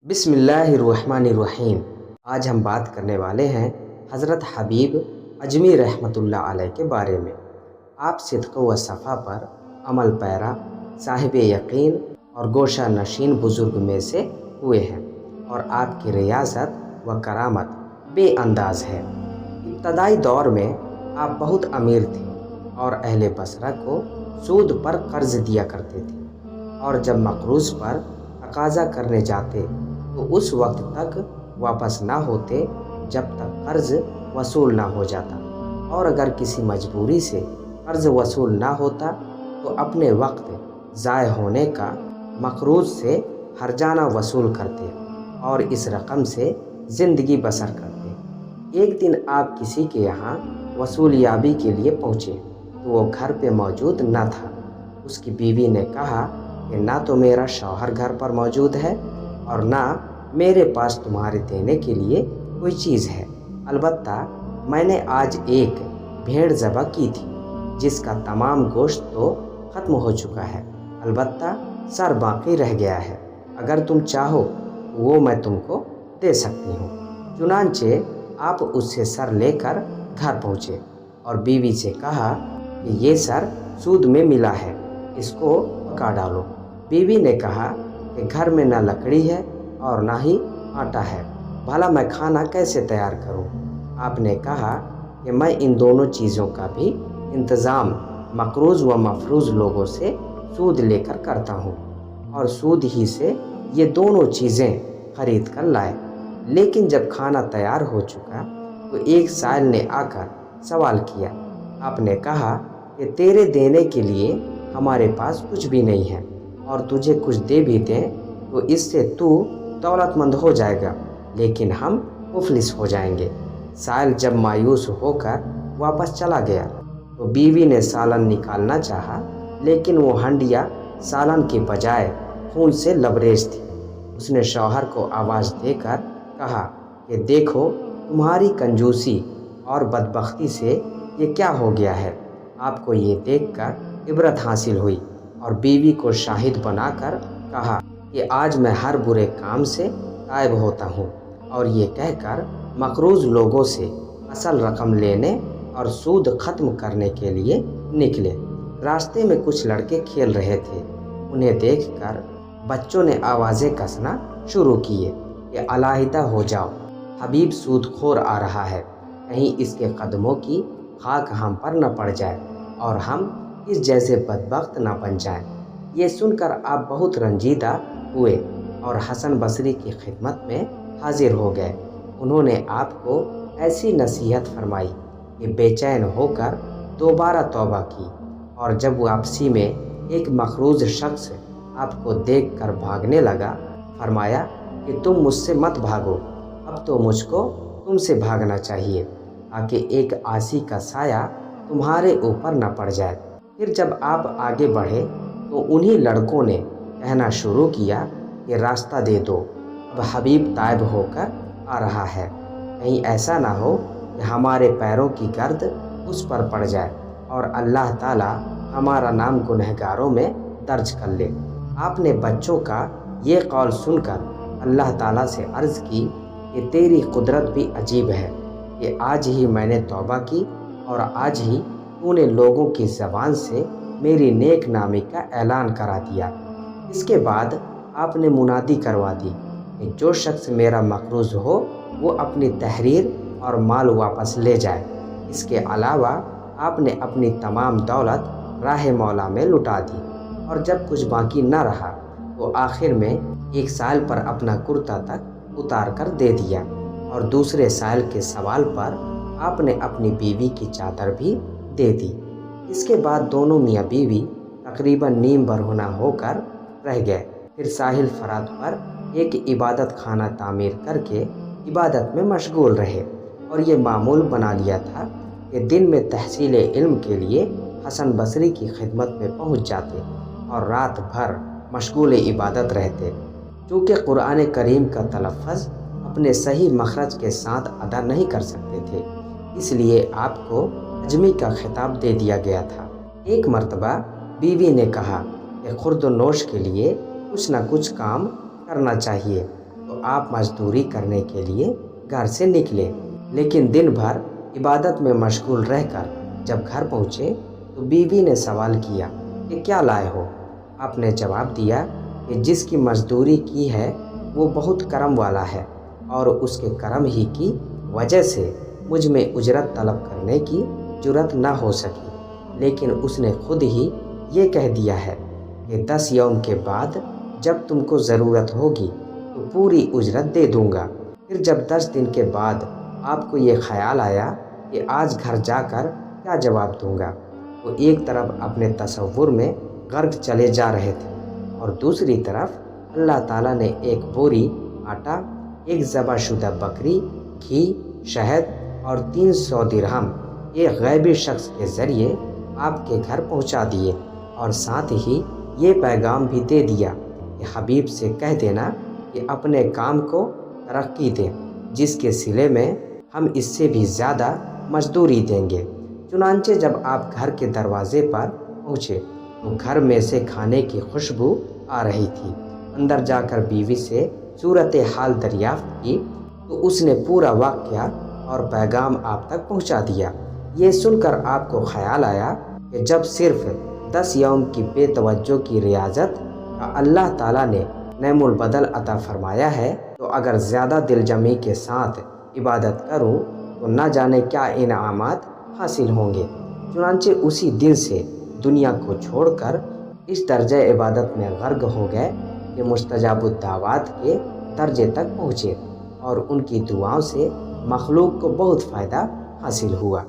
بسم اللہ الرحمن الرحیم۔ آج ہم بات کرنے والے ہیں حضرت حبیب اجمی رحمۃ اللہ علیہ کے بارے میں۔ آپ صدق و صفا پر عمل پیرا، صاحب یقین اور گوشہ نشین بزرگ میں سے ہوئے ہیں، اور آپ کی ریاست و کرامت بے انداز ہے۔ ابتدائی دور میں آپ بہت امیر تھے اور اہل بصرہ کو سود پر قرض دیا کرتے تھے، اور جب مقروض پر تقاضا کرنے جاتے تو اس وقت تک واپس نہ ہوتے جب تک قرض وصول نہ ہو جاتا، اور اگر کسی مجبوری سے قرض وصول نہ ہوتا تو اپنے وقت ضائع ہونے کا مقروض سے ہرجانہ وصول کرتے اور اس رقم سے زندگی بسر کرتے۔ ایک دن آپ کسی کے یہاں وصولیابی کے لیے پہنچے تو وہ گھر پہ موجود نہ تھا۔ اس کی بیوی نے کہا کہ نہ تو میرا شوہر گھر پر موجود ہے اور نہ میرے پاس تمہارے دینے کے لیے کوئی چیز ہے، البتہ میں نے آج ایک بھیڑ ذبح کی تھی جس کا تمام گوشت تو ختم ہو چکا ہے، البتہ سر باقی رہ گیا ہے۔ اگر تم چاہو تو وہ میں تم کو دے سکتی ہوں۔ چنانچہ آپ اس سے سر لے کر گھر پہنچے اور بیوی سے کہا کہ یہ سر سود میں ملا ہے، اس کو پکا ڈالو۔ بیوی نے کہا کہ گھر میں نہ لکڑی ہے اور نہ ہی آٹا ہے، بھلا میں کھانا کیسے تیار کروں؟ آپ نے کہا کہ میں ان دونوں چیزوں کا بھی انتظام مقروض و مفروض لوگوں سے سود لے کر کرتا ہوں، اور سود ہی سے یہ دونوں چیزیں خرید کر لائے۔ لیکن جب کھانا تیار ہو چکا تو ایک سائل نے آ کر سوال کیا۔ آپ نے کہا کہ تیرے دینے کے لیے ہمارے پاس کچھ بھی نہیں ہے، اور تجھے کچھ دے بھی دیں تو اس سے تو دولت مند ہو جائے گا، لیکن ہم مفلس ہو جائیں گے۔ سائل جب مایوس ہو کر واپس چلا گیا تو بیوی نے سالن نکالنا چاہا، لیکن وہ ہنڈیا سالن کے بجائے خون سے لبریز تھی۔ اس نے شوہر کو آواز دے کر کہا کہ دیکھو تمہاری کنجوسی اور بدبختی سے یہ کیا ہو گیا ہے۔ آپ کو یہ دیکھ کر عبرت حاصل ہوئی اور بیوی کو شاہد بنا کر کہا کہ آج میں ہر برے کام سے تائب ہوتا ہوں، اور یہ کہہ کر مقروض لوگوں سے اصل رقم لینے اور سود ختم کرنے کے لیے نکلے۔ راستے میں کچھ لڑکے کھیل رہے تھے، انہیں دیکھ کر بچوں نے آوازیں کسنا شروع کیے کہ علیحدہ ہو جاؤ، حبیب سود خور آ رہا ہے، کہیں اس کے قدموں کی خاک ہم پر نہ پڑ جائے اور ہم اس جیسے بدبخت نہ بن جائیں۔ یہ سن کر آپ بہت رنجیدہ ہوئے اور حسن بصری کی خدمت میں حاضر ہو گئے۔ انہوں نے آپ کو ایسی نصیحت فرمائی کہ بے چین ہو کر دوبارہ توبہ کی، اور جب واپسی میں ایک مقروض شخص آپ کو دیکھ کر بھاگنے لگا، فرمایا کہ تم مجھ سے مت بھاگو، اب تو مجھ کو تم سے بھاگنا چاہیے تاکہ ایک عاصی کا سایہ تمہارے اوپر نہ پڑ جائے۔ پھر جب آپ آگے بڑھے تو انہی لڑکوں نے کہنا شروع کیا کہ راستہ دے دو، اب حبیب تائب ہو کر آ رہا ہے، کہیں ایسا نہ ہو کہ ہمارے پیروں کی گرد اس پر پڑ جائے اور اللہ تعالیٰ ہمارا نام گنہگاروں میں درج کر لے۔ آپ نے بچوں کا یہ قول سن کر اللہ تعالیٰ سے عرض کی کہ تیری قدرت بھی عجیب ہے کہ آج ہی میں نے توبہ کی اور آج ہی تو نے لوگوں کی زبان سے میری نیک نامی کا اعلان کرا دیا۔ اس کے بعد آپ نے منادی کروا دی کہ جو شخص میرا مقروض ہو وہ اپنی تحریر اور مال واپس لے جائے۔ اس کے علاوہ آپ نے اپنی تمام دولت راہ مولا میں لٹا دی، اور جب کچھ باقی نہ رہا تو آخر میں ایک سائل پر اپنا کرتا تک اتار کر دے دیا، اور دوسرے سائل کے سوال پر آپ نے اپنی بیوی کی چادر بھی دے دی۔ اس کے بعد دونوں میاں بیوی تقریباً نیم برہنہ ہو کر رہ گئے۔ پھر ساحل فرات پر ایک عبادت خانہ تعمیر کر کے عبادت میں مشغول رہے، اور یہ معمول بنا لیا تھا کہ دن میں تحصیل علم کے لیے حسن بصری کی خدمت میں پہنچ جاتے اور رات بھر مشغول عبادت رہتے۔ چونکہ قرآن کریم کا تلفظ اپنے صحیح مخرج کے ساتھ ادا نہیں کر سکتے تھے، اس لیے آپ کو اجمی کا خطاب دے دیا گیا تھا۔ ایک مرتبہ بیوی نے کہا کہ خورد و نوش کے لیے کچھ نہ کچھ کام کرنا چاہیے، تو تو آپ مزدوری کرنے کے لیے گھر سے نکلے، لیکن دن بھر عبادت میں مشغول رہ کر جب گھر پہنچے تو بیوی نے سوال کیا کہ کیا لائے ہو؟ آپ نے جواب دیا کہ جس کی مزدوری کی ہے وہ بہت کرم والا ہے، اور اس کے کرم ہی کی وجہ سے مجھ میں اجرت طلب کرنے کی جرت نہ ہو سکی، لیکن اس نے خود ہی یہ کہہ دیا ہے کہ 10 یوم کے بعد جب تم کو ضرورت ہوگی تو پوری اجرت دے دوں گا۔ پھر جب 10 دن کے بعد آپ کو یہ خیال آیا کہ آج گھر جا کر کیا جواب دوں گا، وہ ایک طرف اپنے تصور میں غرق چلے جا رہے تھے اور دوسری طرف اللہ تعالیٰ نے ایک بوری آٹا، ایک ذبح شدہ بکری، گھی، شہد اور 300 درہم ایک غیبی شخص کے ذریعے آپ کے گھر پہنچا دیے، اور ساتھ ہی یہ پیغام بھی دے دیا کہ حبیب سے کہہ دینا کہ اپنے کام کو ترقی دیں، جس کے صلے میں ہم اس سے بھی زیادہ مزدوری دیں گے۔ چنانچہ جب آپ گھر کے دروازے پر پہنچے تو گھر میں سے کھانے کی خوشبو آ رہی تھی۔ اندر جا کر بیوی سے صورتحال دریافت کی تو اس نے پورا واقعہ اور پیغام آپ تک پہنچا دیا۔ یہ سن کر آپ کو خیال آیا کہ جب صرف 10 یوم کی بے توجہ کی ریاضت کا اللہ تعالیٰ نے نعم البدل عطا فرمایا ہے تو اگر زیادہ دل جمی کے ساتھ عبادت کروں تو نہ جانے کیا انعامات حاصل ہوں گے۔ چنانچہ اسی دن سے دنیا کو چھوڑ کر اس درجہ عبادت میں غرق ہو گئے کہ مستجاب الدعوات کے درجے تک پہنچے، اور ان کی دعاؤں سے مخلوق کو بہت فائدہ حاصل ہوا۔